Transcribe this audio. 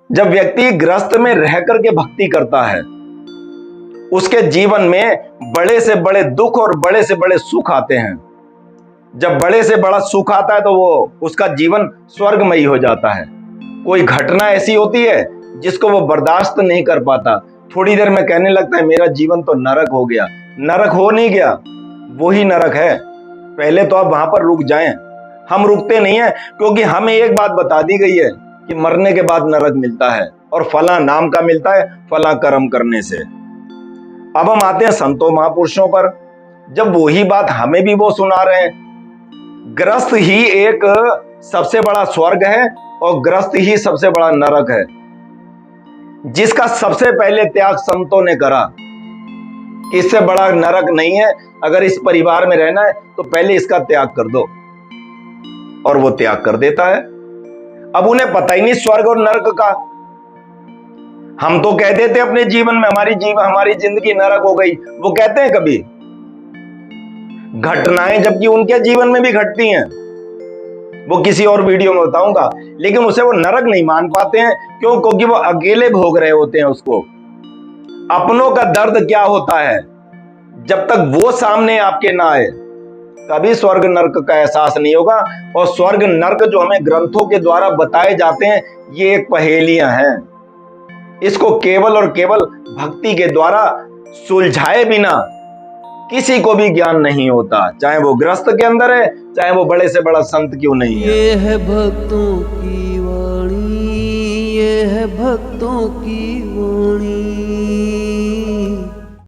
जब व्यक्ति गृहस्थ में रह करके भक्ति करता है, उसके जीवन में बड़े से बड़े दुख और बड़े से बड़े सुख आते हैं। जब बड़े से बड़ा सुख आता है तो वो उसका जीवन स्वर्गमयी हो जाता है। कोई घटना ऐसी होती है जिसको वो बर्दाश्त नहीं कर पाता, थोड़ी देर में कहने लगता है मेरा जीवन तो नरक हो गया। नरक हो नहीं गया, वही नरक है। पहले तो आप वहां पर रुक जाएं। हम रुकते नहीं है, क्योंकि हमें एक बात बता दी गई है कि मरने के बाद नरक मिलता है और फला नाम का मिलता है, फला कर्म करने से। अब हम आते हैं संतों महापुरुषों पर। जब वही बात हमें भी वो सुना रहे हैं, गृहस्थ ही एक सबसे बड़ा स्वर्ग है और गृहस्थ ही सबसे बड़ा नरक है, जिसका सबसे पहले त्याग संतों ने करा कि इससे बड़ा नरक नहीं है। अगर इस परिवार में रहना है तो पहले इसका त्याग कर दो, और वो त्याग कर देता है। अब उन्हें पता ही नहीं स्वर्ग और नरक का। हम तो कह देते अपने जीवन में हमारी जिंदगी नरक हो गई, वो कहते हैं कभी घटनाएं जबकि उनके जीवन में भी घटती हैं, वो किसी और वीडियो में बताऊंगा, लेकिन उसे वो नरक नहीं मान पाते हैं। क्यों? क्योंकि वो अकेले भोग रहे होते हैं उसको। अपनों का दर्द क्या होता है, जब तक वो सामने आपके ना आए कभी स्वर्ग नरक का एहसास नहीं होगा। और स्वर्ग नरक जो हमें ग्रंथों के द्वारा बताए जाते हैं, ये एक पहेलियां हैं। इसको केवल और केवल भक्ति के द्वारा सुलझाए बिना किसी को भी ज्ञान नहीं होता, चाहे वो गृहस्थ के अंदर है, चाहे वो बड़े से बड़ा संत क्यों नहीं है। ये है भक्तों की वाणी, ये है भक्तों की वाणी।